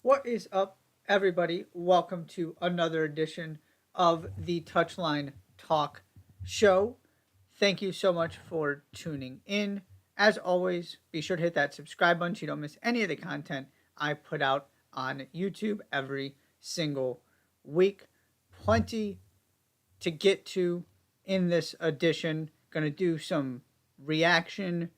What is up, everybody? Welcome to another edition of the Touchline Talk Show. Thank you so much for tuning in. As always, be sure to hit that subscribe button so you don't miss any of the content I put out on YouTube every single week. Plenty to get to in this edition. Going to do some reaction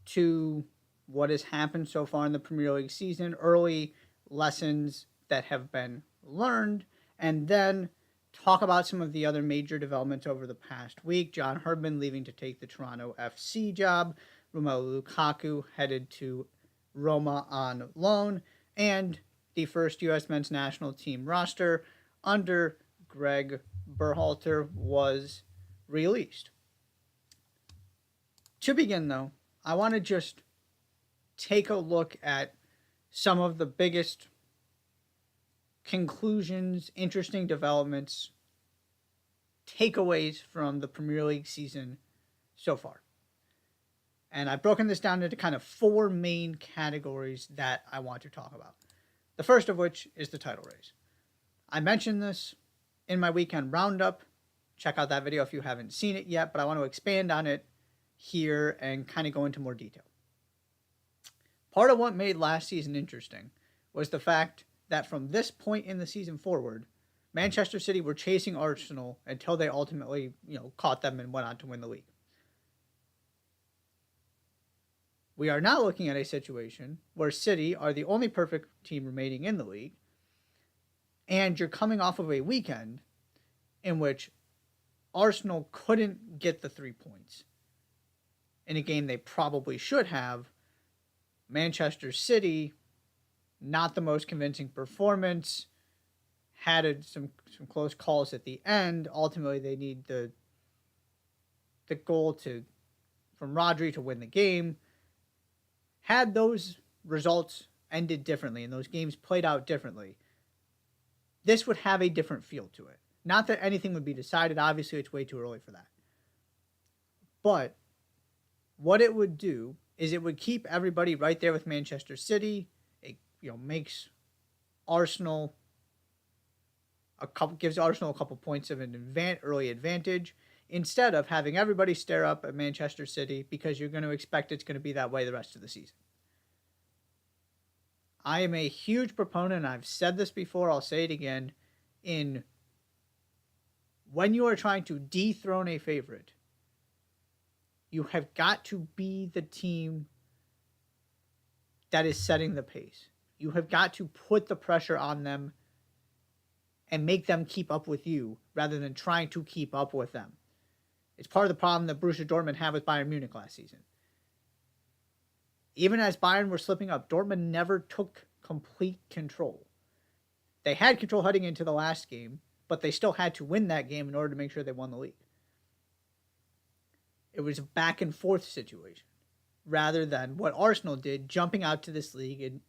to what has happened so far in the Premier League season, early lessons that have been learned, and then talk about some of the other major developments over the past week. John Herdman leaving to take the Toronto FC job, Romelu Lukaku headed to Roma on loan, and the first U.S. men's national team roster under Greg Berhalter was released. To begin, though, I want to just take a look at some of the biggest conclusions, interesting developments, takeaways from the Premier League season so far. And I've broken this down into kind of four main categories that I want to talk about. The first of which is the title race. I mentioned this in my weekend roundup. Check out that video if you haven't seen it yet, but I want to expand on it here and kind of go into more detail. Part of what made last season interesting was the fact that from this point in the season forward, Manchester City were chasing Arsenal until they ultimately, caught them and went on to win the league. We are now looking at a situation where City are the only perfect team remaining in the league, and you're coming off of a weekend in which Arsenal couldn't get the 3 points in a game they probably should have. Manchester City, not the most convincing performance, had some close calls at the end. Ultimately, they need the goal from Rodri to win the game. Had those results ended differently and those games played out differently, this would have a different feel to it. Not that anything would be decided. Obviously, it's way too early for that. But what it would do is it would keep everybody right there with Manchester City. It makes Arsenal gives Arsenal a couple points of an early advantage instead of having everybody stare up at Manchester City because you're going to expect it's going to be that way the rest of the season. I am a huge proponent, and I've said this before, I'll say it again, in when you are trying to dethrone a favorite, you have got to be the team that is setting the pace. You have got to put the pressure on them and make them keep up with you rather than trying to keep up with them. It's part of the problem that Borussia Dortmund had with Bayern Munich last season. Even as Bayern were slipping up, Dortmund never took complete control. They had control heading into the last game, but they still had to win that game in order to make sure they won the league. It was a back and forth situation rather than what Arsenal did, jumping out to this league and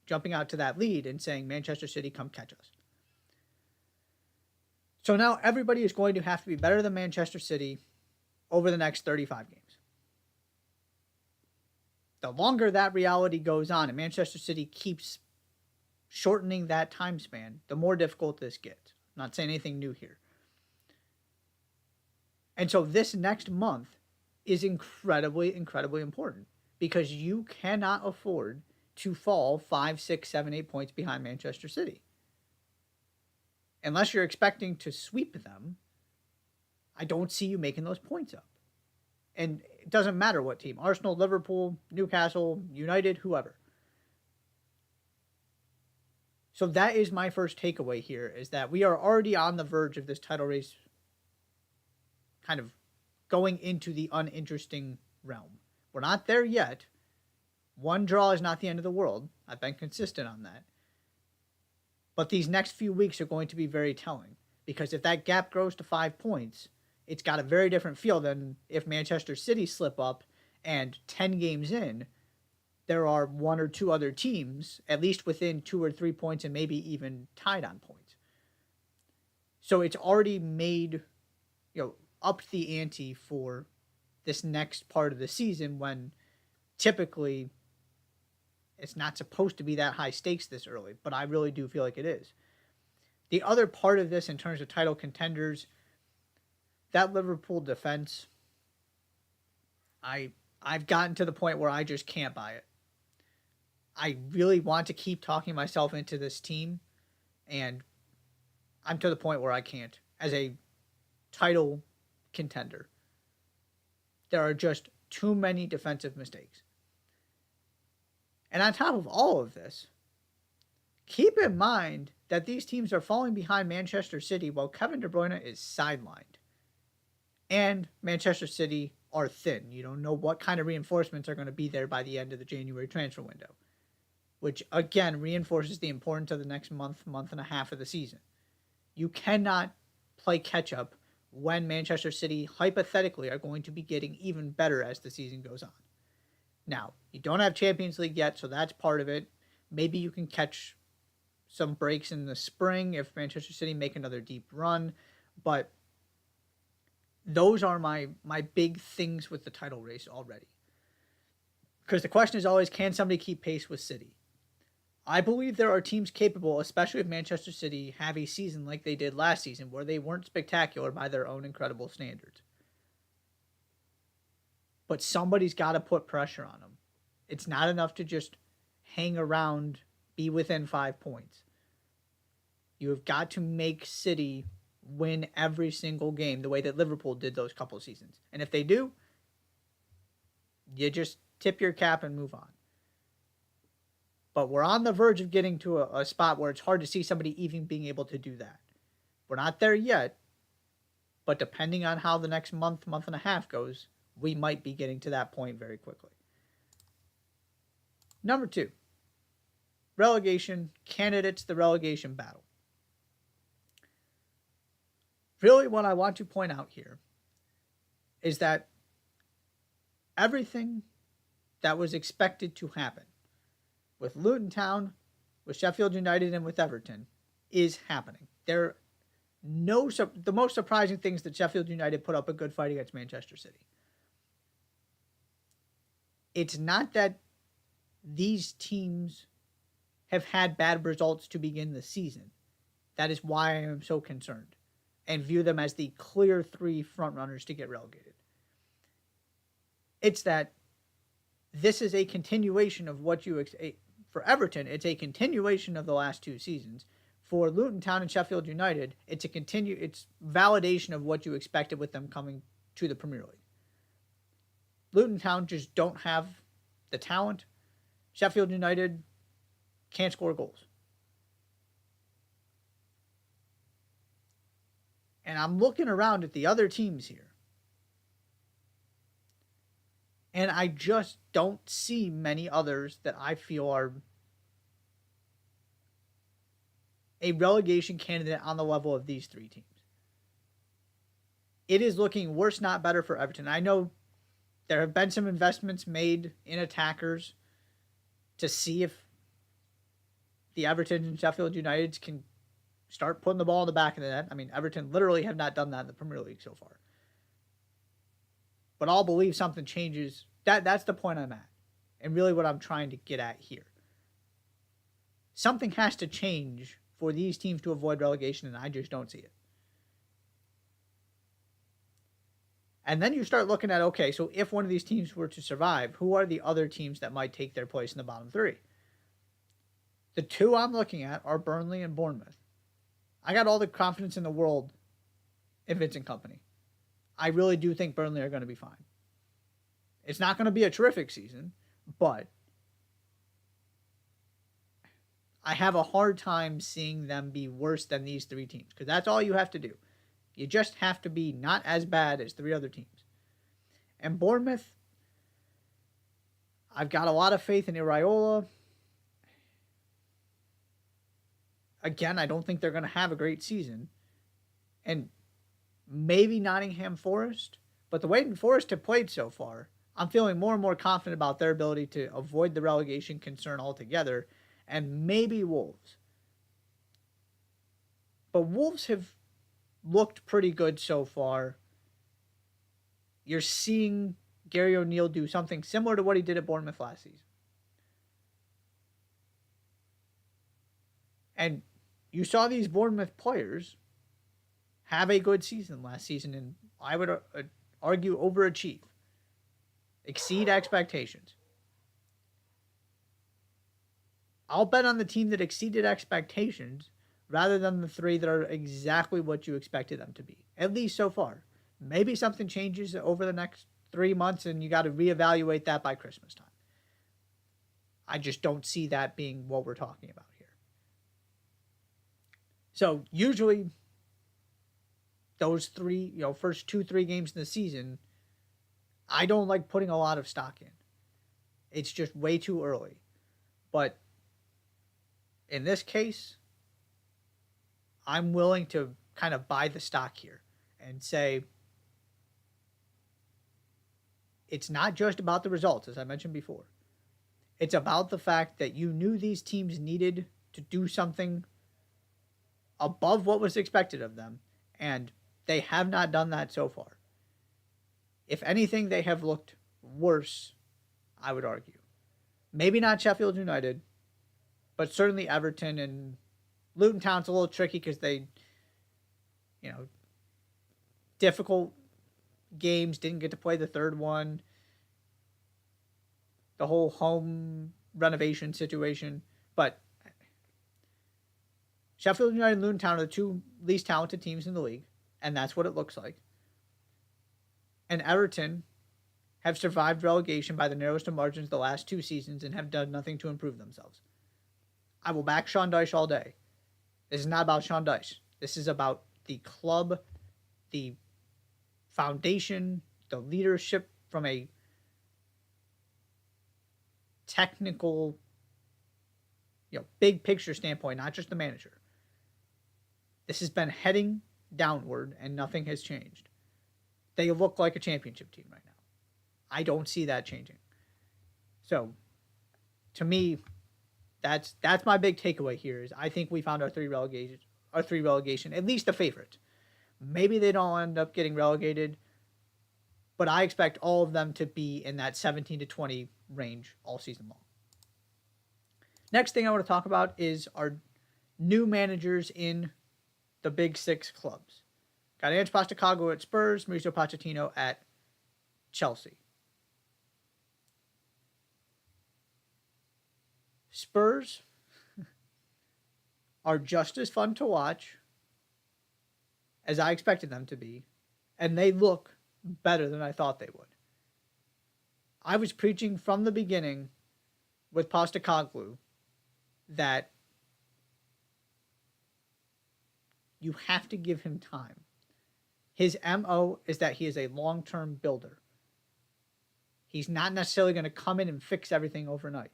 jumping out to that lead and saying, Manchester City, come catch us. So now everybody is going to have to be better than Manchester City over the next 35 games. The longer that reality goes on and Manchester City keeps shortening that time span, the more difficult this gets. I'm not saying anything new here. And so this next month is incredibly, incredibly important because you cannot afford to fall 5, 6, 7, 8 points behind Manchester City. Unless you're expecting to sweep them, I don't see you making those points up. And it doesn't matter what team, Arsenal, Liverpool, Newcastle, United, whoever. So that is my first takeaway here, is that we are already on the verge of this title race kind of going into the uninteresting realm. We're not there yet. One draw is not the end of the world. I've been consistent on that. But these next few weeks are going to be very telling, because if that gap grows to 5 points, it's got a very different feel than if Manchester City slip up and 10 games in, there are one or two other teams at least within 2 or 3 points and maybe even tied on points. So it's already made, upped the ante for this next part of the season when typically It's not supposed to be that high stakes this early, but I really do feel like it is. The other part of this in terms of title contenders, that Liverpool defense, I I've gotten to the point where I just can't buy it. I really want to keep talking myself into this team, and I'm to the point where I can't. As a title contender, there are just too many defensive mistakes. And on top of all of this, keep in mind that these teams are falling behind Manchester City while Kevin De Bruyne is sidelined. And Manchester City are thin. You don't know what kind of reinforcements are going to be there by the end of the January transfer window, which again reinforces the importance of the next month, month and a half of the season. You cannot play catch up when Manchester City hypothetically are going to be getting even better as the season goes on. Now, you don't have Champions League yet, so that's part of it. Maybe you can catch some breaks in the spring if Manchester City make another deep run, but those are my big things with the title race already. Because the question is always, can somebody keep pace with City? I believe there are teams capable, especially if Manchester City have a season like they did last season, where they weren't spectacular by their own incredible standards. But somebody's got to put pressure on them. It's not enough to just hang around, be within 5 points. You have got to make City win every single game the way that Liverpool did those couple seasons. And if they do, you just tip your cap and move on. But we're on the verge of getting to a spot where it's hard to see somebody even being able to do that. We're not there yet, but depending on how the next month, month and a half goes, we might be getting to that point very quickly. Number 2, relegation candidates, the relegation battle. Really, what I want to point out here is that everything that was expected to happen with Luton Town, with Sheffield United, and with Everton is happening. The most surprising thing is that Sheffield United put up a good fight against Manchester City. It's not that these teams have had bad results to begin the season. That is why I am so concerned and view them as the clear 3 frontrunners to get relegated. It's that this is a continuation of what you for Everton, it's a continuation of the last 2 seasons. For Luton Town and Sheffield United, it's validation of what you expected with them coming to the Premier League. Luton Town just don't have the talent. Sheffield United can't score goals. And I'm looking around at the other teams here, and I just don't see many others that I feel are a relegation candidate on the level of these 3 teams. It is looking worse, not better for Everton. I know there have been some investments made in attackers to see if the Everton and Sheffield Uniteds can start putting the ball in the back of the net. I mean, Everton literally have not done that in the Premier League so far. But I'll believe something changes. That's the point I'm at. And really what I'm trying to get at here. Something has to change for these teams to avoid relegation, and I just don't see it. And then you start looking at, okay, so if one of these teams were to survive, who are the other teams that might take their place in the bottom 3? The 2 I'm looking at are Burnley and Bournemouth. I got all the confidence in the world in Vincent Kompany. I really do think Burnley are going to be fine. It's not going to be a terrific season, but I have a hard time seeing them be worse than these 3 teams, because that's all you have to do. You just have to be not as bad as 3 other teams. And Bournemouth, I've got a lot of faith in Iraola. Again, I don't think they're going to have a great season. And maybe Nottingham Forest. But the way Forest have played so far, I'm feeling more and more confident about their ability to avoid the relegation concern altogether. And maybe Wolves. But Wolves have looked pretty good so far. You're seeing Gary O'Neill do something similar to what he did at Bournemouth last season. And you saw these Bournemouth players have a good season last season, and I would argue overachieve, exceed expectations. I'll bet on the team that exceeded expectations rather than the three that are exactly what you expected them to be, at least so far. Maybe something changes over the next 3 months and you got to reevaluate that by Christmas time. I just don't see that being what we're talking about here. So usually those three, first 2, 3 games in the season, I don't like putting a lot of stock in. It's just way too early. But in this case, I'm willing to kind of buy the stock here and say it's not just about the results, as I mentioned before. It's about the fact that you knew these teams needed to do something above what was expected of them, and they have not done that so far. If anything, they have looked worse, I would argue. Maybe not Sheffield United, but certainly Everton, and Luton Town's a little tricky because they, difficult games, didn't get to play the third one. The whole home renovation situation. But Sheffield United and Luton Town are the two least talented teams in the league, and that's what it looks like. And Everton have survived relegation by the narrowest of margins the last 2 seasons and have done nothing to improve themselves. I will back Sean Dyche all day. This is not about Sean Dyche. This is about the club, the foundation, the leadership from a technical, big picture standpoint, not just the manager. This has been heading downward and nothing has changed. They look like a championship team right now. I don't see that changing. So, to me, that's my big takeaway here is I think we found our three relegation, at least the favorite. Maybe they don't end up getting relegated, but I expect all of them to be in that 17 to 20 range all season long. Next thing I want to talk about is our new managers in the Big Six clubs. Got Ange Postecoglou at Spurs, Mauricio Pochettino at Chelsea. Spurs are just as fun to watch as I expected them to be, and they look better than I thought they would. I was preaching from the beginning with Postecoglou that you have to give him time. His MO is that he is a long-term builder. He's not necessarily going to come in and fix everything overnight.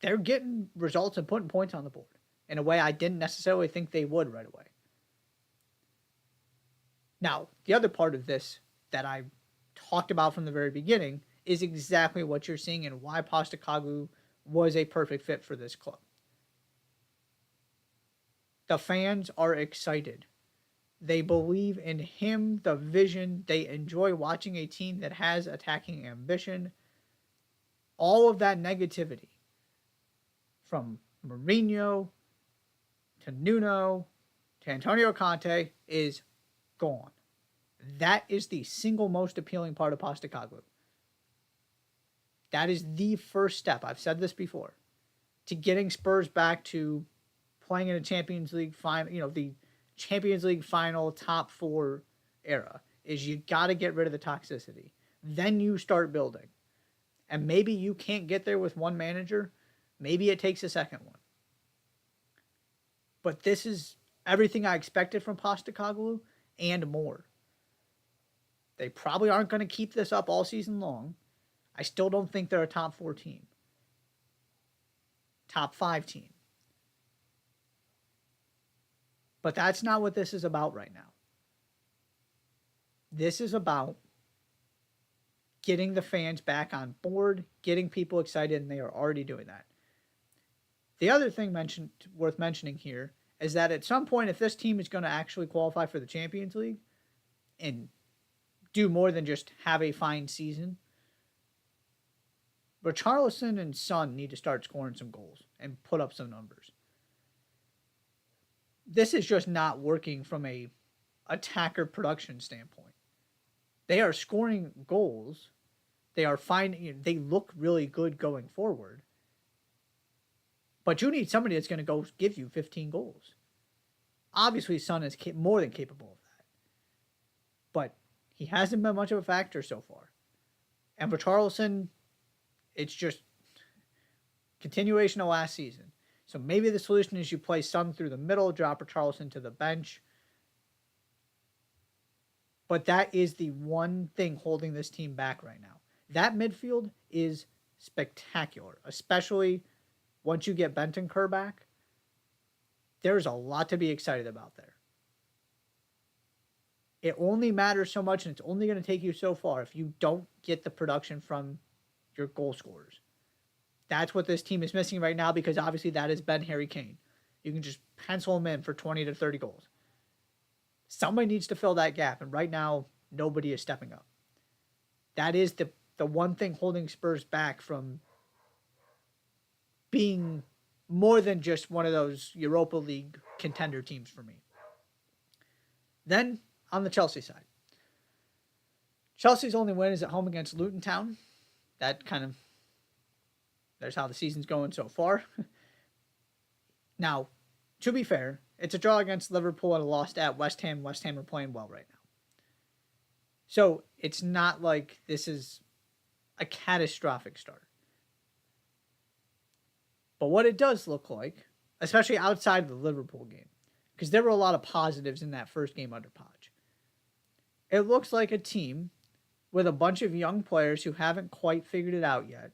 They're getting results and putting points on the board in a way I didn't necessarily think they would right away. Now, the other part of this that I talked about from the very beginning is exactly what you're seeing and why Postecoglou was a perfect fit for this club. The fans are excited. They believe in him, the vision. They enjoy watching a team that has attacking ambition. All of that negativity, from Mourinho to Nuno to Antonio Conte, is gone. That is the single most appealing part of Postecoglou. That is the first step, I've said this before, to getting Spurs back to playing in a Champions League final, the Champions League final top 4 era, is you got to get rid of the toxicity. Then you start building. And maybe you can't get there with one manager. Maybe it takes a second one. But this is everything I expected from Postecoglou and more. They probably aren't going to keep this up all season long. I still don't think they're a top 4 team. Top 5 team. But that's not what this is about right now. This is about getting the fans back on board, getting people excited, and they are already doing that. The other thing worth mentioning here is that at some point, if this team is going to actually qualify for the Champions League and do more than just have a fine season, Richarlison and Son need to start scoring some goals and put up some numbers. This is just not working from a attacker production standpoint. They are scoring goals. They are finding. They look really good going forward. But you need somebody that's going to go give you 15 goals. Obviously, Son is more than capable of that. But he hasn't been much of a factor so far. And for Richarlison, it's just continuation of last season. So maybe the solution is you play Son through the middle, drop Richarlison to the bench. But that is the one thing holding this team back right now. That midfield is spectacular, especially once you get Bentancur back. There's a lot to be excited about there. It only matters so much, and it's only going to take you so far if you don't get the production from your goal scorers. That's what this team is missing right now, because obviously that is Ben Harry Kane. You can just pencil him in for 20 to 30 goals. Somebody needs to fill that gap, and right now, nobody is stepping up. That is the one thing holding Spurs back from being more than just one of those Europa League contender teams for me. Then, on the Chelsea side. Chelsea's only win is at home against Luton Town. There's how the season's going so far. Now, to be fair, it's a draw against Liverpool and a loss at West Ham. West Ham are playing well right now. So, it's not like this is a catastrophic start. But what it does look like, especially outside of the Liverpool game, because there were a lot of positives in that first game under Poch. It looks like a team with a bunch of young players who haven't quite figured it out yet,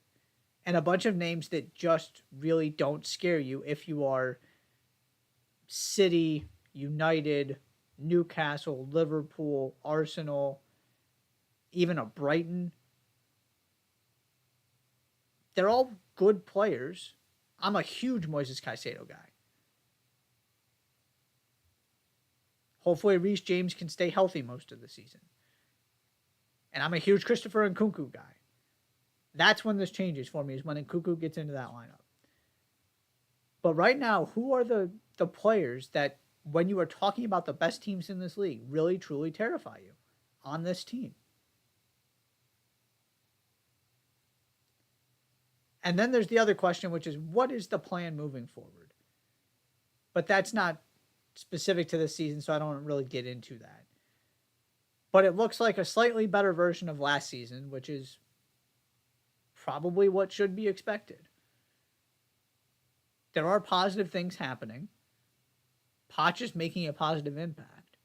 and a bunch of names that just really don't scare you if you are City, United, Newcastle, Liverpool, Arsenal, even a Brighton. They're all good players. I'm a huge Moises Caicedo guy. Hopefully Reece James can stay healthy most of the season. And I'm a huge Christopher Nkunku guy. That's when this changes for me, is when Nkunku gets into that lineup. But right now, who are the players that, when you are talking about the best teams in this league, really truly terrify you on this team? And then there's the other question, which is, what is the plan moving forward? But that's not specific to this season, so I don't really get into that. But it looks like a slightly better version of last season, which is probably what should be expected. There are positive things happening. Poch is making a positive impact.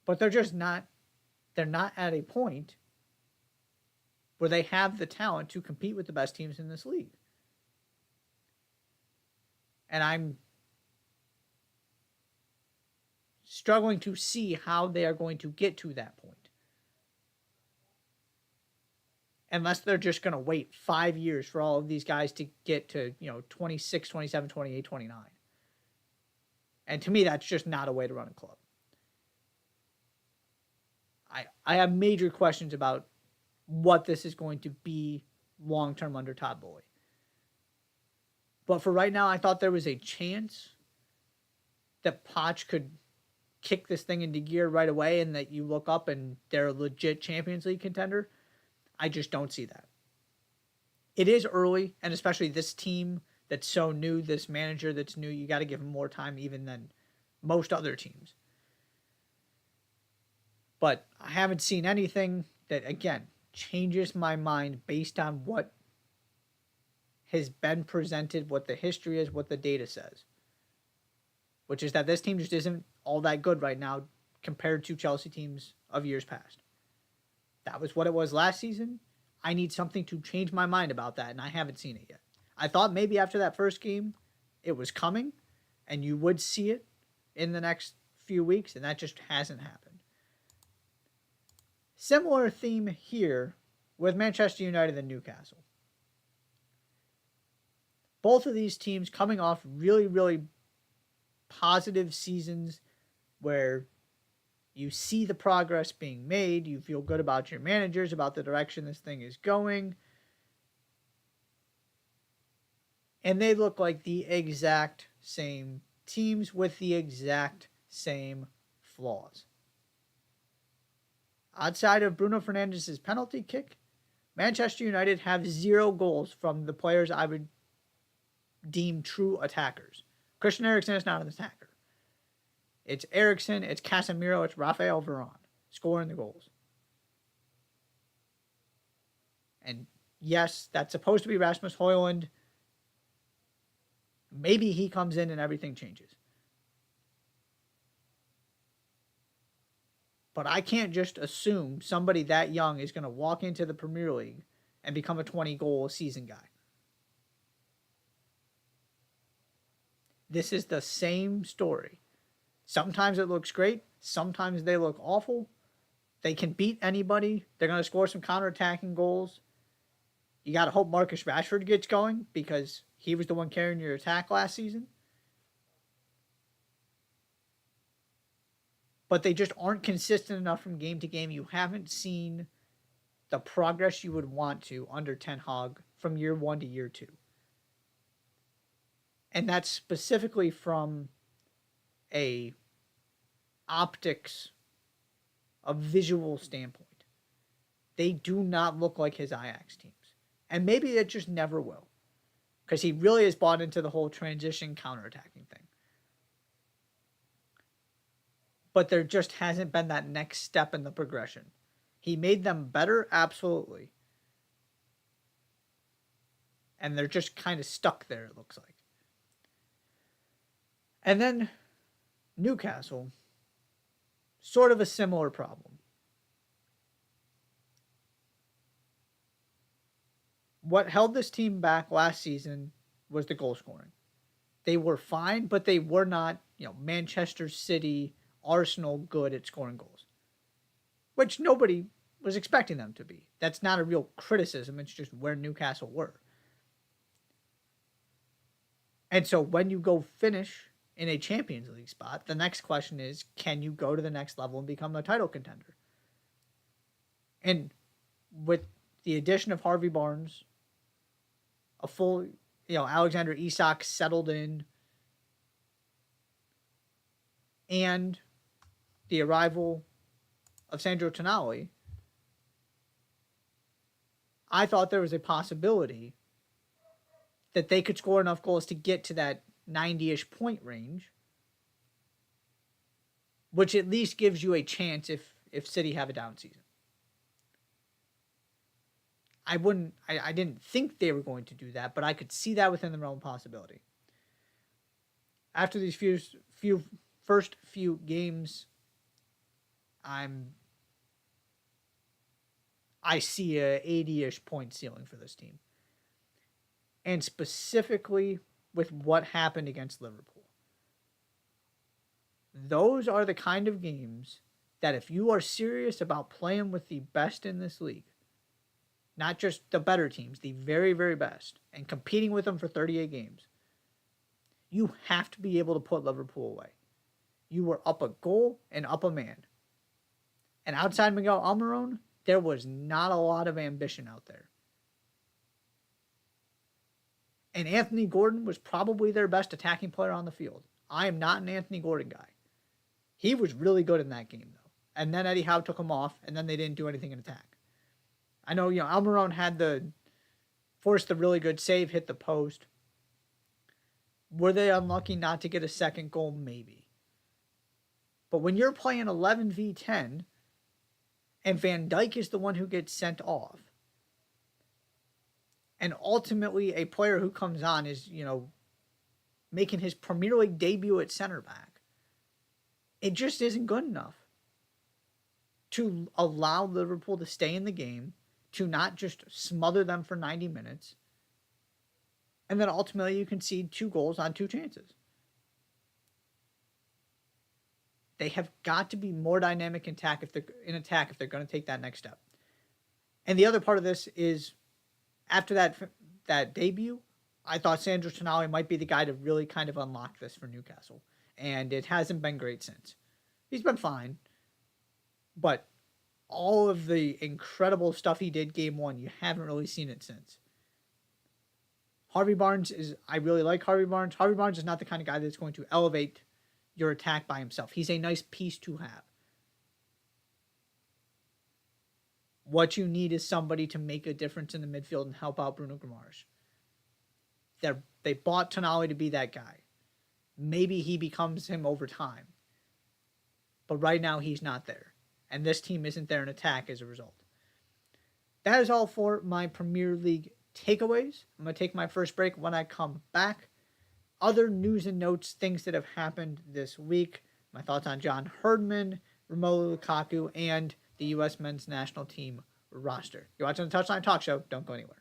But they're not at a point where they have the talent to compete with the best teams in this league. And I'm struggling to see how they are going to get to that point. Unless they're just going to wait 5 years for all of these guys to get to, 26, 27, 28, 29. And to me, that's just not a way to run a club. I have major questions about what this is going to be long-term under Todd Boehly. But for right now, I thought there was a chance that Poch could kick this thing into gear right away and that you look up and they're a legit Champions League contender. I just don't see that. It is early, and especially this team that's so new, this manager that's new, you got to give him more time even than most other teams. But I haven't seen anything that, again, changes my mind based on what has been presented, what the history is, what the data says. Which is that this team just isn't all that good right now compared to Chelsea teams of years past. That was what it was last season. I need something to change my mind about that, and I haven't seen it yet. I thought maybe after that first game it was coming, and you would see it in the next few weeks, and that just hasn't happened. Similar theme here with Manchester United and Newcastle. Both of these teams coming off really, really positive seasons where you see the progress being made, you feel good about your managers, about the direction this thing is going. And they look like the exact same teams with the exact same flaws. Outside of Bruno Fernandes's penalty kick, Manchester United have 0 goals from the players I would deem true attackers. Christian Eriksen is not an attacker. It's Eriksen, it's Casemiro, it's Rafael Varane scoring the goals. And yes, that's supposed to be Rasmus Højlund. Maybe he comes in and everything changes. But I can't just assume somebody that young is going to walk into the Premier League and become a 20-goal a season guy. This is the same story. Sometimes it looks great. Sometimes they look awful. They can beat anybody. They're going to score some counterattacking goals. You got to hope Marcus Rashford gets going because he was the one carrying your attack last season. But they just aren't consistent enough from game to game. You haven't seen the progress you would want to under Ten Hag from year 1 to year 2. And that's specifically from a optics, a visual standpoint. They do not look like his Ajax teams. And maybe it just never will. Because he really has bought into the whole transition counterattacking thing. But there just hasn't been that next step in the progression. He made them better, absolutely. And they're just kind of stuck there, it looks like. And then Newcastle, sort of a similar problem. What held this team back last season was the goal scoring. They were fine, but they were not, Manchester City, Arsenal good at scoring goals, which nobody was expecting them to be. That's not a real criticism. It's just where Newcastle were. And so when you go finish in a Champions League spot, the next question is, can you go to the next level and become a title contender? And with the addition of Harvey Barnes, a full, Alexander Isak settled in, and the arrival of Sandro Tonali, I thought there was a possibility that they could score enough goals to get to that 90-ish point range, which at least gives you a chance if City have a down season. I didn't think they were going to do that, but I could see that within the realm of possibility. After these first few games, I see a 80-ish point ceiling for this team. And specifically with what happened against Liverpool. Those are the kind of games that if you are serious about playing with the best in this league, not just the better teams, the very, very best, and competing with them for 38 games, you have to be able to put Liverpool away. You were up a goal and up a man. And outside Miguel Almiron, there was not a lot of ambition out there. And Anthony Gordon was probably their best attacking player on the field. I am not an Anthony Gordon guy. He was really good in that game, though. And then Eddie Howe took him off, and then they didn't do anything in attack. I know, Almiron had forced the really good save, hit the post. Were they unlucky not to get a second goal? Maybe. But when you're playing 11v10, and Van Dijk is the one who gets sent off, and ultimately a player who comes on is, making his Premier League debut at center back, it just isn't good enough to allow Liverpool to stay in the game, to not just smother them for 90 minutes, and then ultimately you concede 2 goals on 2 chances. They have got to be more dynamic in attack if they're going to take that next step. And the other part of this is, after that debut, I thought Sandro Tonali might be the guy to really kind of unlock this for Newcastle. And it hasn't been great since. He's been fine. But all of the incredible stuff he did game 1, you haven't really seen it since. I really like Harvey Barnes. Harvey Barnes is not the kind of guy that's going to elevate your attack by himself. He's a nice piece to have. What you need is somebody to make a difference in the midfield and help out Bruno Guimaraes. They bought Tonali to be that guy. Maybe he becomes him over time. But right now he's not there. And this team isn't there in attack as a result. That is all for my Premier League takeaways. I'm going to take my first break. When I come back, other news and notes, things that have happened this week, my thoughts on John Herdman, Romelu Lukaku, and the U.S. men's national team roster. You're watching the Touchline Talk Show. Don't go anywhere.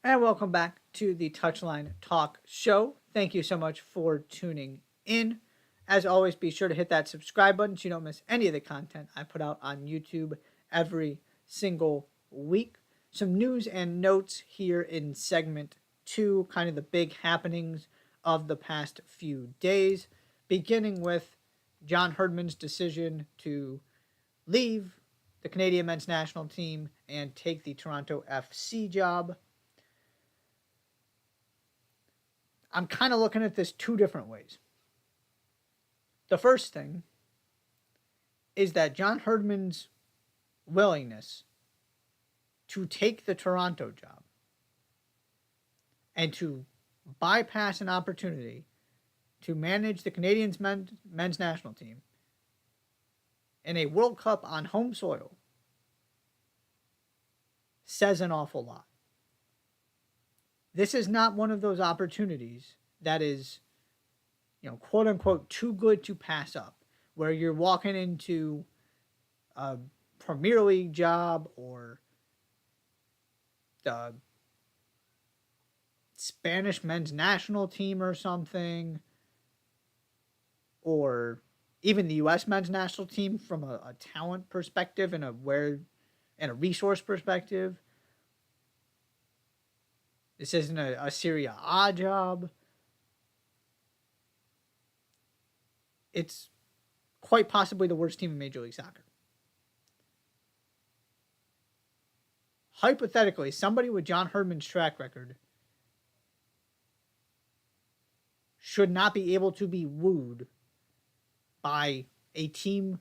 And welcome back to the Touchline Talk Show. Thank you so much for tuning in. As always, be sure to hit that subscribe button so you don't miss any of the content I put out on YouTube every single week. Some news and notes here in segment 2, kind of the big happenings of the past few days, beginning with John Herdman's decision to leave the Canadian men's national team and take the Toronto FC job. I'm kind of looking at this two different ways. The first thing is that John Herdman's willingness to take the Toronto job and to bypass an opportunity to manage the Canadian men's national team in a World Cup on home soil says an awful lot. This is not one of those opportunities that is, quote unquote, too good to pass up, where you're walking into a Premier League job or the Spanish men's national team or something, or even the U.S. men's national team from a talent perspective and a resource perspective. This isn't a Serie A job. It's quite possibly the worst team in Major League Soccer. Hypothetically, somebody with John Herdman's track record should not be able to be wooed by a team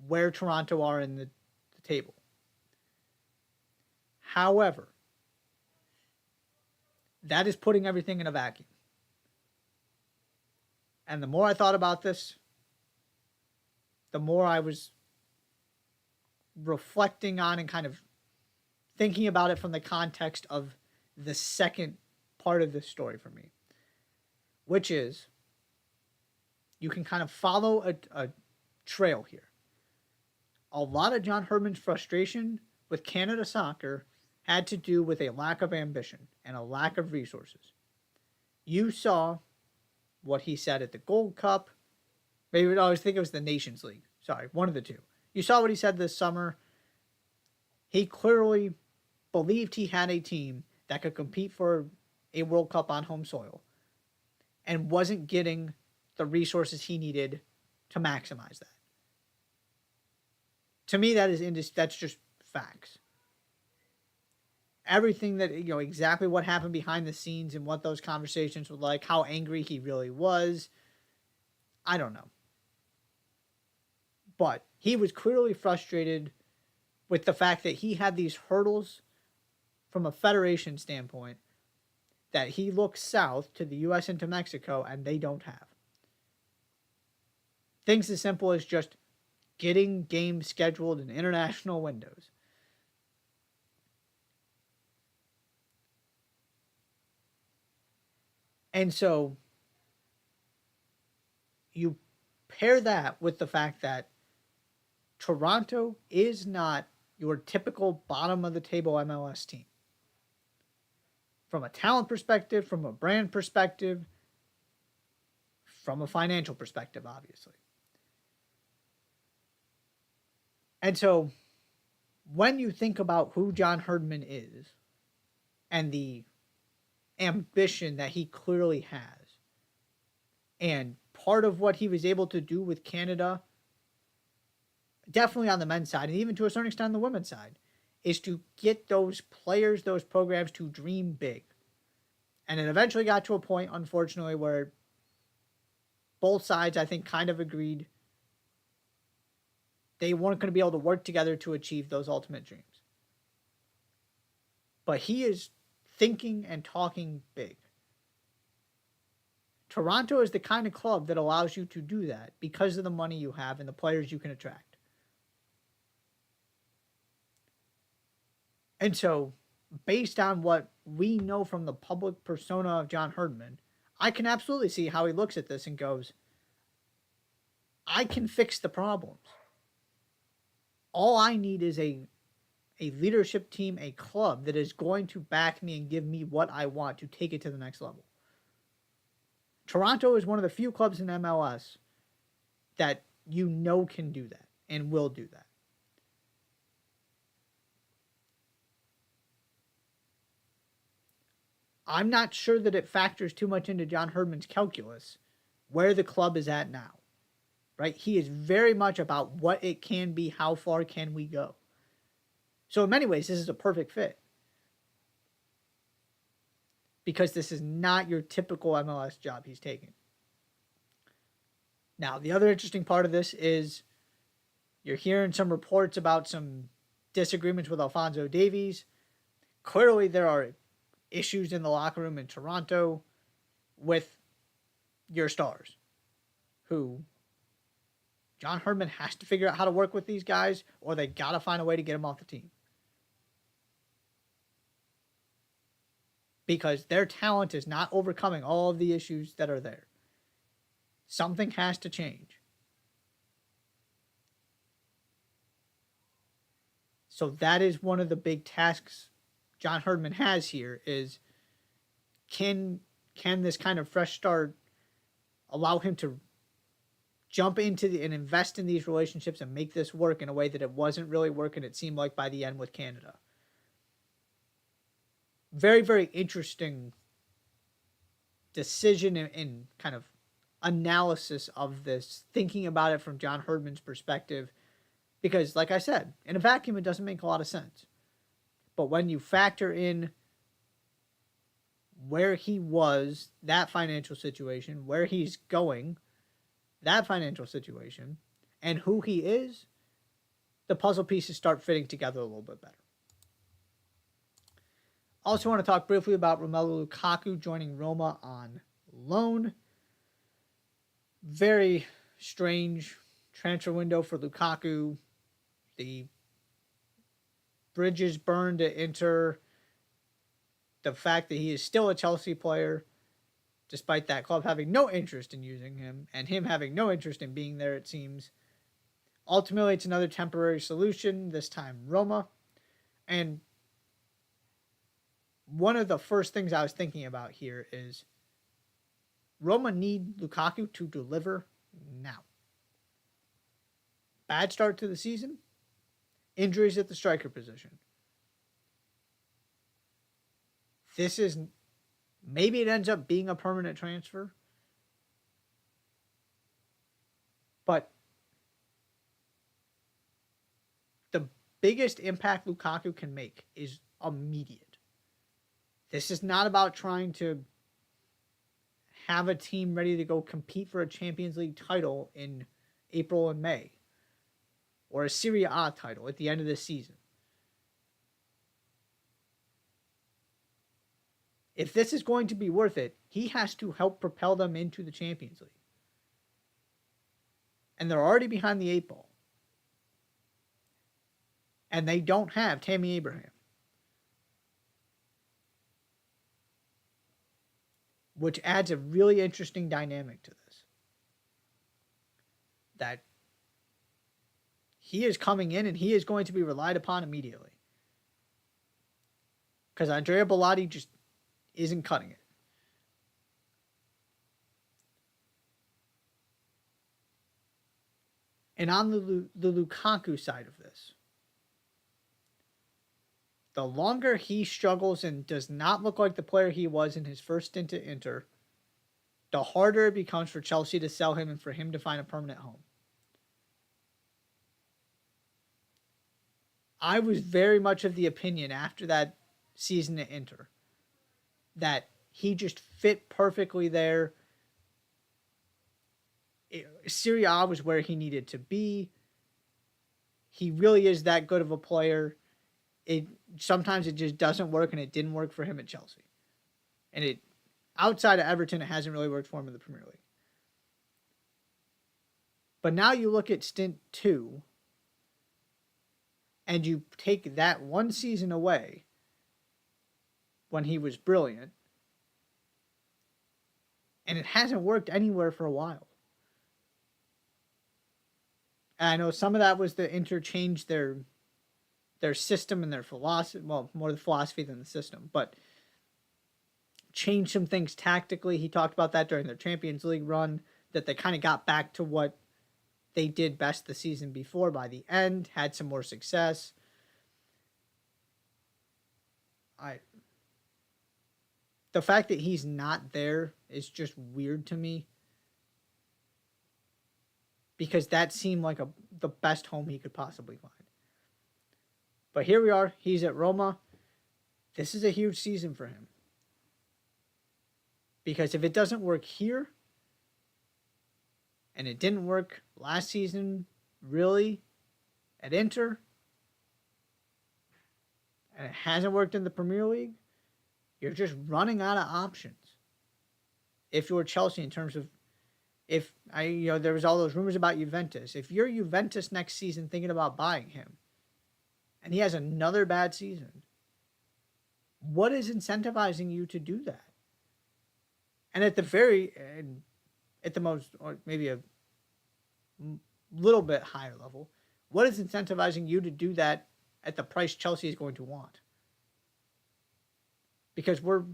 where Toronto are in the table. However, that is putting everything in a vacuum. And the more I thought about this, the more I was reflecting on and kind of thinking about it from the context of the second part of this story for me, which is you can kind of follow a trail here. A lot of John Herdman's frustration with Canada soccer had to do with a lack of ambition and a lack of resources. You saw what he said at the Gold Cup. Maybe I always think it was the Nations League. Sorry, one of the two. You saw what he said this summer. He clearly believed he had a team that could compete for a World Cup on home soil and wasn't getting the resources he needed to maximize that. To me, that's just facts. Everything that, exactly what happened behind the scenes and what those conversations were like, how angry he really was, I don't know. But he was clearly frustrated with the fact that he had these hurdles from a federation standpoint that he looks south to the U.S. and to Mexico, and they don't have. Things as simple as just getting games scheduled in international windows. And so you pair that with the fact that Toronto is not your typical bottom of the table MLS team. From a talent perspective, from a brand perspective, from a financial perspective, obviously. And so when you think about who John Herdman is and the ambition that he clearly has, and part of what he was able to do with Canada, definitely on the men's side, and even to a certain extent on the women's side, is to get those players, those programs to dream big. And it eventually got to a point, unfortunately, where both sides, I think, kind of agreed they weren't going to be able to work together to achieve those ultimate dreams. But he is thinking and talking big. Toronto is the kind of club that allows you to do that because of the money you have and the players you can attract. And so, based on what we know from the public persona of John Herdman, I can absolutely see how he looks at this and goes, I can fix the problems. All I need is a leadership team, a club that is going to back me and give me what I want to take it to the next level. Toronto is one of the few clubs in MLS that you know can do that and will do that. I'm not sure that it factors too much into John Herdman's calculus where the club is at now. Right? He is very much about what it can be, how far can we go. So in many ways, this is a perfect fit. Because this is not your typical MLS job he's taking. Now, the other interesting part of this is you're hearing some reports about some disagreements with Alphonso Davies. Clearly, there are issues in the locker room in Toronto with your stars, who John Herdman has to figure out how to work with these guys, or they got to find a way to get them off the team. Because their talent is not overcoming all of the issues that are there. Something has to change. So that is one of the big tasks John Herdman has here is can this kind of fresh start allow him to jump into and invest in these relationships and make this work in a way that it wasn't really working, it seemed like, by the end with Canada. Very, very interesting decision and kind of analysis of this, thinking about it from John Herdman's perspective, because, like I said, in a vacuum, it doesn't make a lot of sense. But when you factor in where he was, that financial situation, where he's going, that financial situation, and who he is, the puzzle pieces start fitting together a little bit better. Also want to talk briefly about Romelu Lukaku joining Roma on loan. Very strange transfer window for Lukaku. The bridges burned to Inter. The fact that he is still a Chelsea player, despite that club having no interest in using him, and him having no interest in being there, it seems. Ultimately, it's another temporary solution, this time Roma. And one of the first things I was thinking about here is Roma need Lukaku to deliver now. Bad start to the season. Injuries at the striker position. This is, maybe it ends up being a permanent transfer. But the biggest impact Lukaku can make is immediate. This is not about trying to have a team ready to go compete for a Champions League title in April and May. or a Serie A title at the end of the season. If this is going to be worth it, he has to help propel them into the Champions League. And they're already behind the 8 ball. And they don't have Tammy Abraham, which adds a really interesting dynamic to this. That he is coming in and he is going to be relied upon immediately. Because Andrea Bellotti just isn't cutting it. And on the Lukaku side of this, the longer he struggles and does not look like the player he was in his first stint at Inter, the harder it becomes for Chelsea to sell him and for him to find a permanent home. I was very much of the opinion after that season at Inter that he just fit perfectly there. Serie A was where he needed to be. He really is that good of a player. Sometimes it just doesn't work, and it didn't work for him at Chelsea. And outside of Everton, it hasn't really worked for him in the Premier League. But now you look at stint 2, and you take that one season away when he was brilliant, and it hasn't worked anywhere for a while. And I know some of that was to interchange their system and their philosophy. Well, more the philosophy than the system, but change some things tactically. He talked about that during their Champions League run, that they kind of got back to what they did best the season before by the end, had some more success. The fact that he's not there is just weird to me, because that seemed like the best home he could possibly find. But here we are. He's at Roma. This is a huge season for him. Because if it doesn't work here, and it didn't work last season, really, at Inter, and it hasn't worked in the Premier League, you're just running out of options. If you're Chelsea, in terms of, there was all those rumors about Juventus. If you're Juventus next season thinking about buying him, and he has another bad season, what is incentivizing you to do that? And at the most, or maybe a little bit higher level, what is incentivizing you to do that at the price Chelsea is going to want? Because we're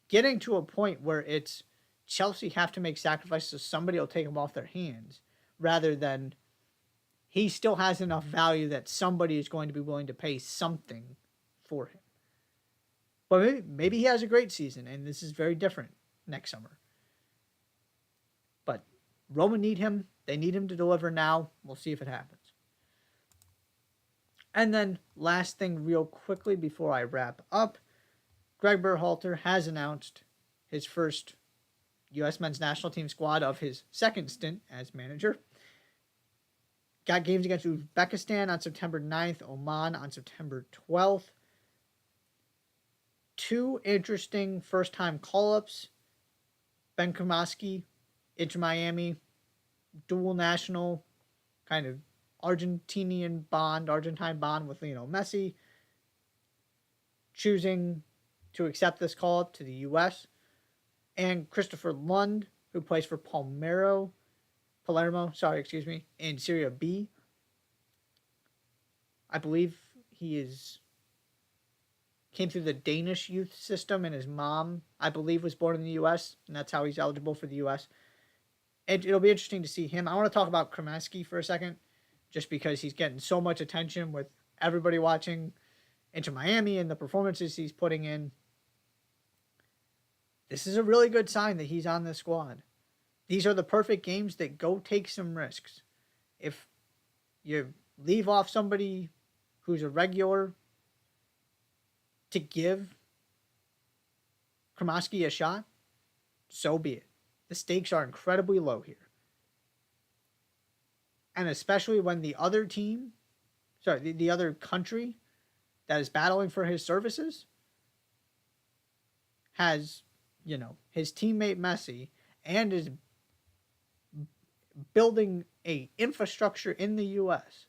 getting to a point where it's Chelsea have to make sacrifices so somebody will take him off their hands, rather than he still has enough value that somebody is going to be willing to pay something for him. But maybe he has a great season, and this is very different next summer. But Roma need him. They need him to deliver now. We'll see if it happens. And then last thing real quickly before I wrap up, Greg Berhalter has announced his first U.S. men's national team squad of his second stint as manager. Got games against Uzbekistan on September 9th, Oman on September 12th. 2 interesting first-time call-ups. Ben Kremasky, Inter Miami, dual national, kind of Argentine bond with Lionel Messi, choosing to accept this call-up to the U.S. And Christopher Lund, who plays for Palermo, in Serie B. I believe he came through the Danish youth system, and his mom, I believe, was born in the U.S., and that's how he's eligible for the U.S. And it'll be interesting to see him. I want to talk about Kremasky for a second, just because he's getting so much attention with everybody watching Inter Miami and the performances he's putting in. This is a really good sign that he's on this squad. These are the perfect games that go take some risks. If you leave off somebody who's a regular to give Kremasky a shot, so be it. The stakes are incredibly low here. And especially when the other team, the other country that is battling for his services has, his teammate Messi and is building a infrastructure in the U.S.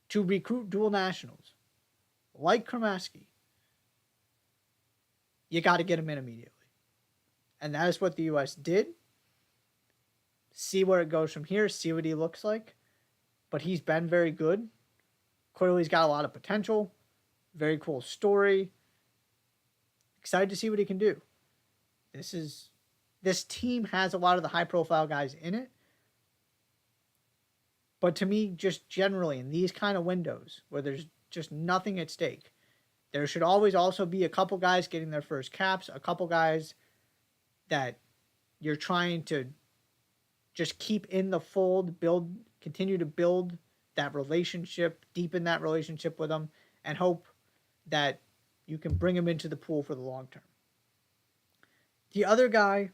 to recruit dual nationals like Kremaski, you got to get him in immediately. And that is what the U.S. did. See where it goes from here, see what he looks like. But he's been very good. Clearly, he's got a lot of potential. Very cool story. Excited to see what he can do. This team has a lot of the high-profile guys in it. But to me, just generally, in these kind of windows where there's just nothing at stake, there should always also be a couple guys getting their first caps, a couple guys that you're trying to just keep in the fold, continue to build that relationship, deepen that relationship with them, and hope that you can bring them into the pool for the long term. The other guy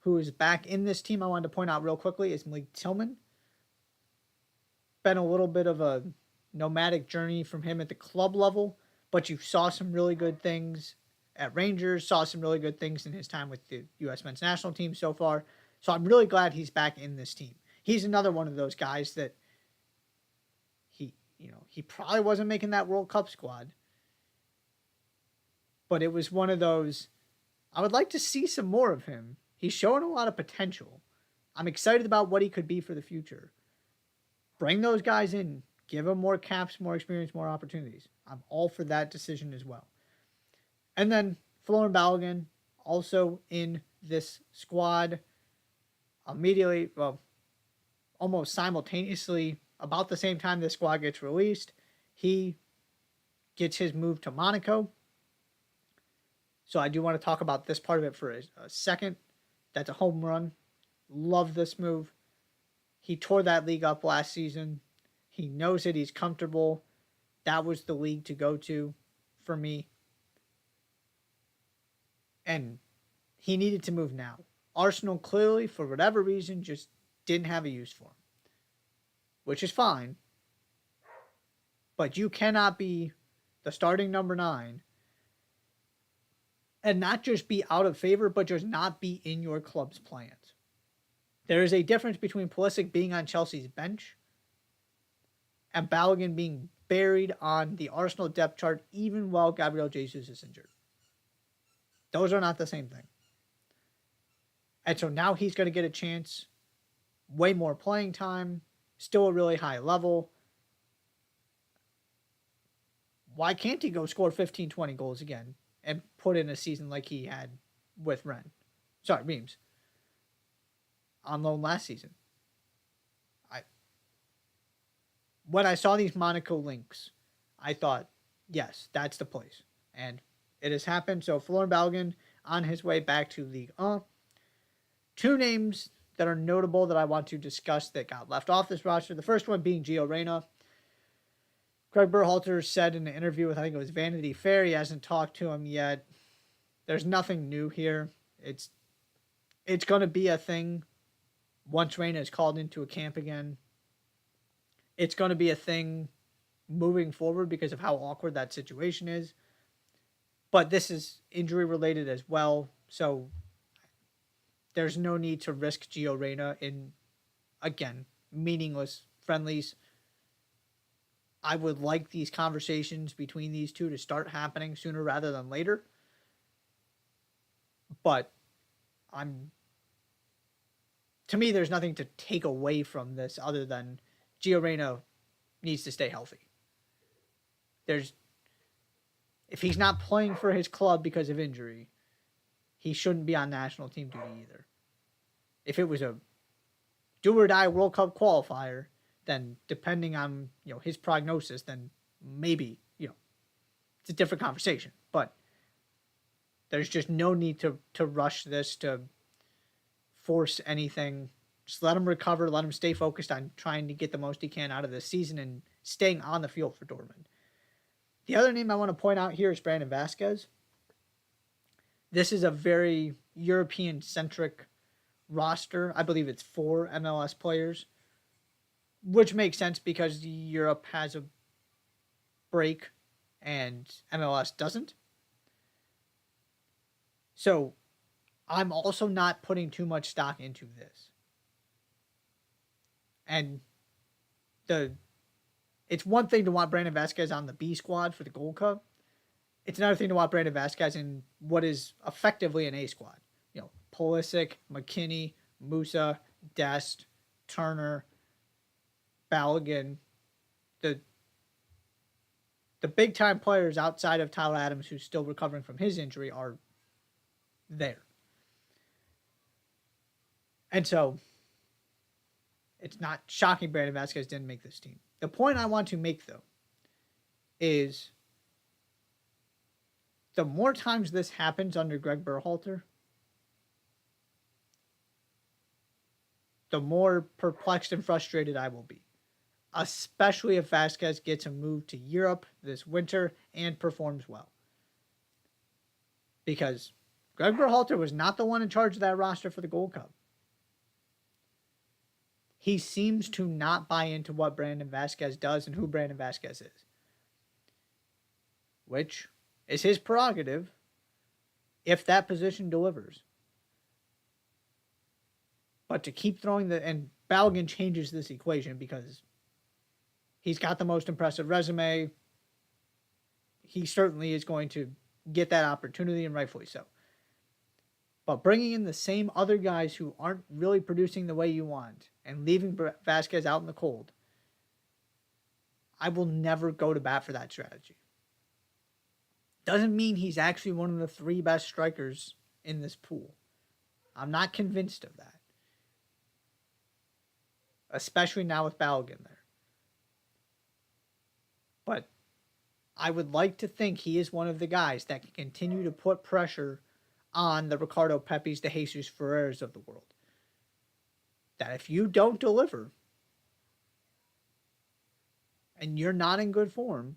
who is back in this team I wanted to point out real quickly is Malik Tillman. Been a little bit of a nomadic journey from him at the club level, but you saw some really good things at Rangers, saw some really good things in his time with the U.S. men's national team so far. So I'm really glad he's back in this team. He's another one of those guys that he probably wasn't making that World Cup squad, but it was one of those, I would like to see some more of him. He's showing a lot of potential. I'm excited about what he could be for the future. Bring those guys in, give them more caps, more experience, more opportunities. I'm all for that decision as well. And then Florin Balogun, also in this squad, immediately, almost simultaneously, about the same time this squad gets released, he gets his move to Monaco. So I do want to talk about this part of it for a second. That's a home run. Love this move. He tore that league up last season. He knows it. He's comfortable. That was the league to go to for me. And he needed to move now. Arsenal clearly, for whatever reason, just didn't have a use for him. Which is fine. But you cannot be the starting number 9 and not just be out of favor, but just not be in your club's plans. There is a difference between Pulisic being on Chelsea's bench and Balogun being buried on the Arsenal depth chart even while Gabriel Jesus is injured. Those are not the same thing. And so now he's going to get a chance, way more playing time, still a really high level. Why can't he go score 15, 20 goals again and put in a season like he had with Reims on loan last season? When I saw these Monaco links, I thought, yes, that's the place. And it has happened. So Florin Balogun on his way back to Ligue 1. 2 names that are notable that I want to discuss that got left off this roster. The first one being Gio Reyna. Greg Berhalter said in an interview with, I think it was Vanity Fair, he hasn't talked to him yet. There's nothing new here. It's going to be a thing once Reyna is called into a camp again. It's going to be a thing moving forward because of how awkward that situation is. But this is injury related as well. So there's no need to risk Gio Reyna in, again, meaningless friendlies. I would like these conversations between these two to start happening sooner rather than later. But to me, there's nothing to take away from this other than Gio Reyna needs to stay healthy. If he's not playing for his club because of injury, he shouldn't be on national team duty either. If it was a do or die World Cup qualifier, then depending on his prognosis, then maybe it's a different conversation. But there's just no need to rush this, to force anything. Just let him recover, let him stay focused on trying to get the most he can out of this season and staying on the field for Dortmund. The other name I want to point out here is Brandon Vasquez. This is a very European-centric roster. I believe it's 4 MLS players, which makes sense because Europe has a break and MLS doesn't. So I'm also not putting too much stock into this. And it's one thing to want Brandon Vasquez on the B squad for the Gold Cup. It's another thing to want Brandon Vasquez in what is effectively an A squad. Pulisic, McKinney, Musa, Dest, Turner, Balogun, the big time players outside of Tyler Adams, who's still recovering from his injury, are there. And so it's not shocking Brandon Vasquez didn't make this team. The point I want to make, though, is the more times this happens under Greg Berhalter, the more perplexed and frustrated I will be. Especially if Vasquez gets a move to Europe this winter and performs well. Because Greg Berhalter was not the one in charge of that roster for the Gold Cup. He seems to not buy into what Brandon Vasquez does and who Brandon Vasquez is. Which is his prerogative if that position delivers. But to keep throwing and Balogun changes this equation because he's got the most impressive resume. He certainly is going to get that opportunity, and rightfully so. But bringing in the same other guys who aren't really producing the way you want and leaving Vasquez out in the cold, I will never go to bat for that strategy. Doesn't mean he's actually one of the 3 best strikers in this pool. I'm not convinced of that. Especially now with Balogun there. But I would like to think he is one of the guys that can continue to put pressure on the Ricardo Pepis, the Jesus Ferreras of the world. That if you don't deliver and you're not in good form,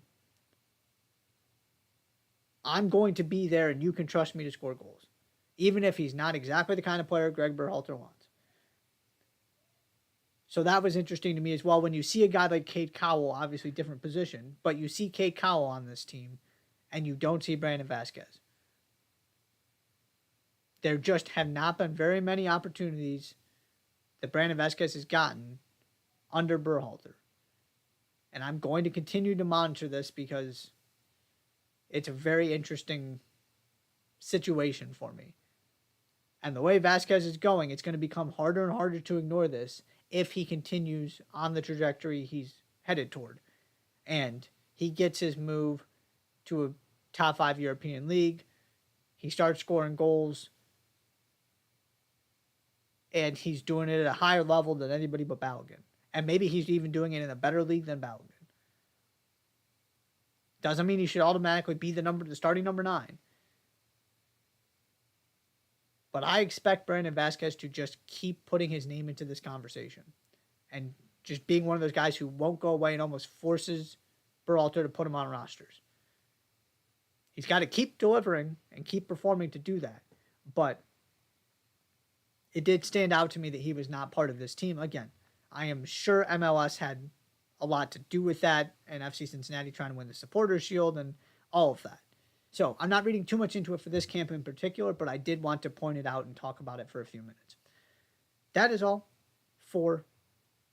I'm going to be there and you can trust me to score goals. Even if he's not exactly the kind of player Greg Berhalter wants. So that was interesting to me as well. When you see a guy like Cade Cowell, obviously different position, but you see Cade Cowell on this team and you don't see Brandon Vasquez. There just have not been very many opportunities that Brandon Vasquez has gotten under Berhalter. And I'm going to continue to monitor this because it's a very interesting situation for me. And the way Vasquez is going, it's going to become harder and harder to ignore this if he continues on the trajectory he's headed toward. And he gets his move to a top 5 European league. He starts scoring goals. And he's doing it at a higher level than anybody but Balogun. And maybe he's even doing it in a better league than Balogun. Doesn't mean he should automatically be the starting number 9. But I expect Brandon Vasquez to just keep putting his name into this conversation. And just being one of those guys who won't go away and almost forces Berhalter to put him on rosters. He's got to keep delivering and keep performing to do that. But it did stand out to me that he was not part of this team. Again, I am sure MLS had a lot to do with that, and FC Cincinnati trying to win the Supporters' Shield and all of that. So I'm not reading too much into it for this camp in particular, but I did want to point it out and talk about it for a few minutes. That is all for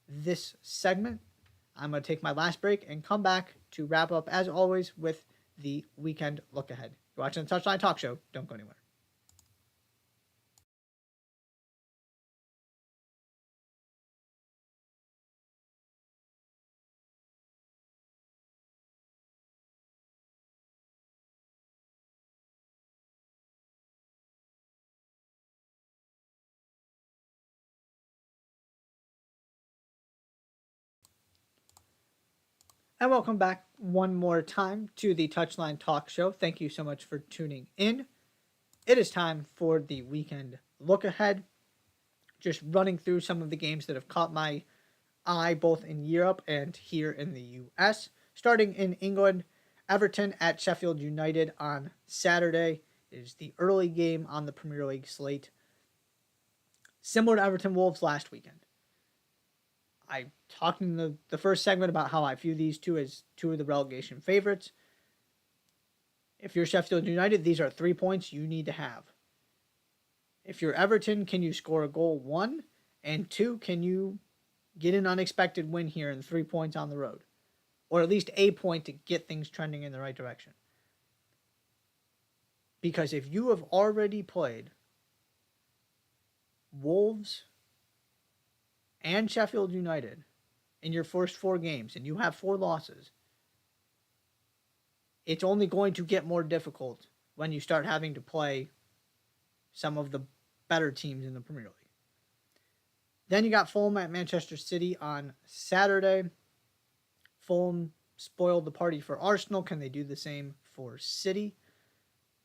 this segment. I'm going to take my last break and come back to wrap up, as always, with the weekend look ahead. You're watching the Touchline Talk Show. Don't go anywhere. And welcome back one more time to the Touchline Talk Show. Thank you so much for tuning in. It is time for the weekend look ahead. Just running through some of the games that have caught my eye both in Europe and here in the US. Starting in England, Everton at Sheffield United on Saturday is the early game on the Premier League slate. Similar to Everton Wolves last weekend. I talked in the first segment about how I view these two as two of the relegation favorites. If you're Sheffield United, these are 3 points you need to have. If you're Everton, can you score a goal? 1, and 2, can you get an unexpected win here and 3 points on the road? Or at least a point to get things trending in the right direction. Because if you have already played Wolves and Sheffield United in your first 4 games and you have 4 losses, it's only going to get more difficult when you start having to play some of the better teams in the Premier League. Then you got Fulham at Manchester City on Saturday. Fulham spoiled the party for Arsenal. Can they do the same for City?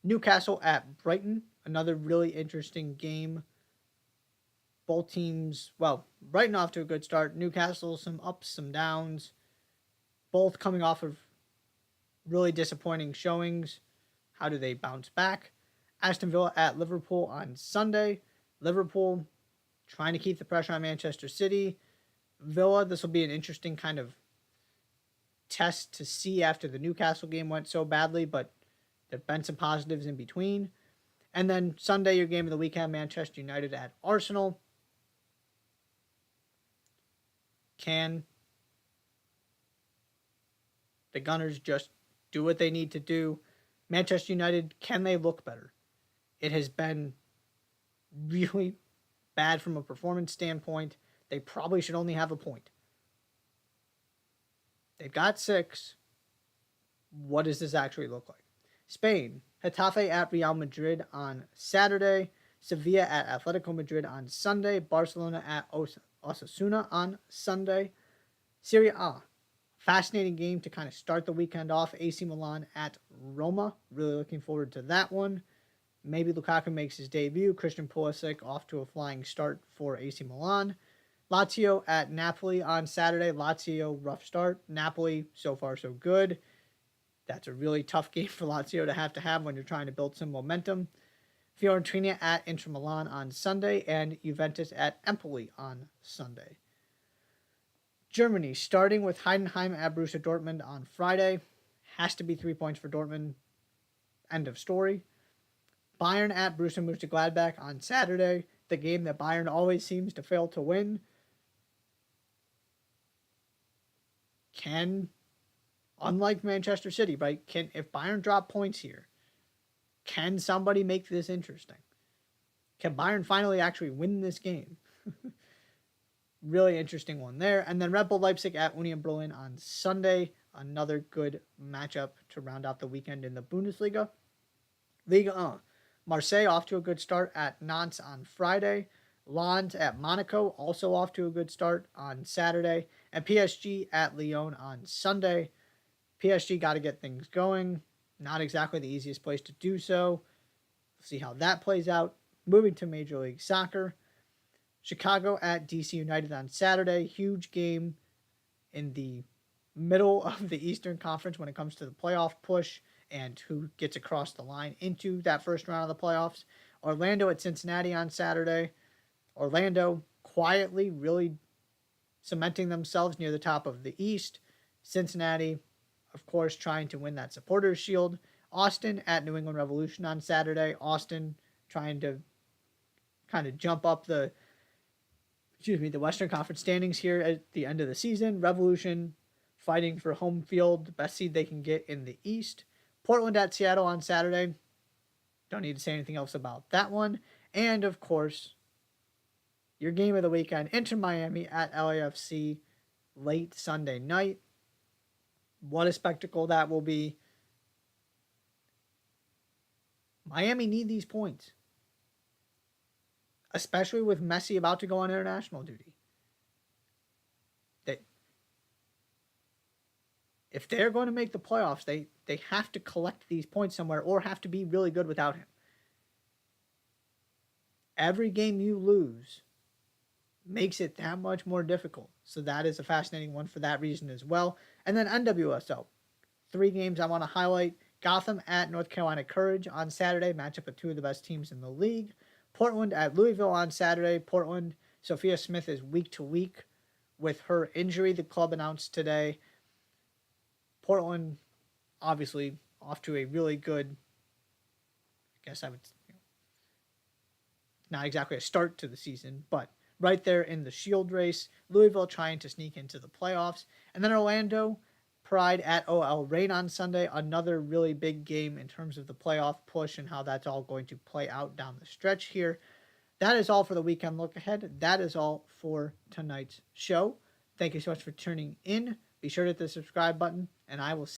Newcastle at Brighton, another really interesting game. Both teams, well, Brighton off to a good start. Newcastle, some ups, some downs. Both coming off of really disappointing showings. How do they bounce back? Aston Villa at Liverpool on Sunday. Liverpool trying to keep the pressure on Manchester City. Villa, this will be an interesting kind of test to see after the Newcastle game went so badly, but there have been some positives in between. And then Sunday, your game of the weekend, Manchester United at Arsenal. Can the Gunners just do what they need to do? Manchester United, can they look better? It has been really bad from a performance standpoint. They probably should only have a point. They've got 6. What does this actually look like? Spain, Getafe at Real Madrid on Saturday. Sevilla at Atletico Madrid on Sunday. Barcelona at Osasuna on Sunday. Serie A, fascinating game to kind of start the weekend off. AC Milan at Roma. Really looking forward to that one. Maybe Lukaku makes his debut. Christian Pulisic off to a flying start for AC Milan. Lazio at Napoli on Saturday. Lazio, rough start. Napoli, so far so good. That's a really tough game for Lazio to have when you're trying to build some momentum. Fiorentina at Inter Milan on Sunday. And Juventus at Empoli on Sunday. Germany, starting with Heidenheim at Borussia Dortmund on Friday. Has to be 3 points for Dortmund. End of story. Bayern at Borussia Mönchengladbach on Saturday. The game that Bayern always seems to fail to win. Unlike Manchester City, right? If Bayern drop points here, can somebody make this interesting? Can Bayern finally actually win this game? Really interesting one there. And then Red Bull Leipzig at Union Berlin on Sunday. Another good matchup to round out the weekend in the Bundesliga. Ligue 1. Marseille off to a good start at Nantes on Friday. Lens at Monaco also off to a good start on Saturday. And PSG at Lyon on Sunday. PSG got to get things going. Not exactly the easiest place to do so. We'll see how that plays out. Moving to Major League Soccer. Chicago at DC United on Saturday. Huge game in the middle of the Eastern Conference when it comes to the playoff push and who gets across the line into that first round of the playoffs. Orlando at Cincinnati on Saturday. Orlando quietly really cementing themselves near the top of the East. Cincinnati, of course, trying to win that Supporters Shield. Austin at New England Revolution on Saturday. Austin trying to kind of jump up the Western Conference standings here at the end of the season. Revolution fighting for home field, the best seed they can get in the East. Portland at Seattle on Saturday. Don't need to say anything else about that one. And, of course, your game of the weekend, Inter Miami at LAFC late Sunday night. What a spectacle that will be. Miami need these points, especially with Messi about to go on international duty. If they're going to make the playoffs, they have to collect these points somewhere or have to be really good without him. Every game you lose makes it that much more difficult. So that is a fascinating one for that reason as well. And then NWSL. 3 games I want to highlight. Gotham at North Carolina Courage on Saturday. Matchup of 2 of the best teams in the league. Portland at Louisville on Saturday. Portland, Sophia Smith is week to week with her injury, the club announced today. Portland, obviously, off to a really good, I guess I would, not exactly a start to the season, but right there in the Shield race. Louisville trying to sneak into the playoffs. And then Orlando Pride at OL Reign on Sunday. Another really big game in terms of the playoff push and how that's all going to play out down the stretch here. That is all for the weekend look ahead. That is all for tonight's show. Thank you so much for tuning in. Be sure to hit the subscribe button, and I will see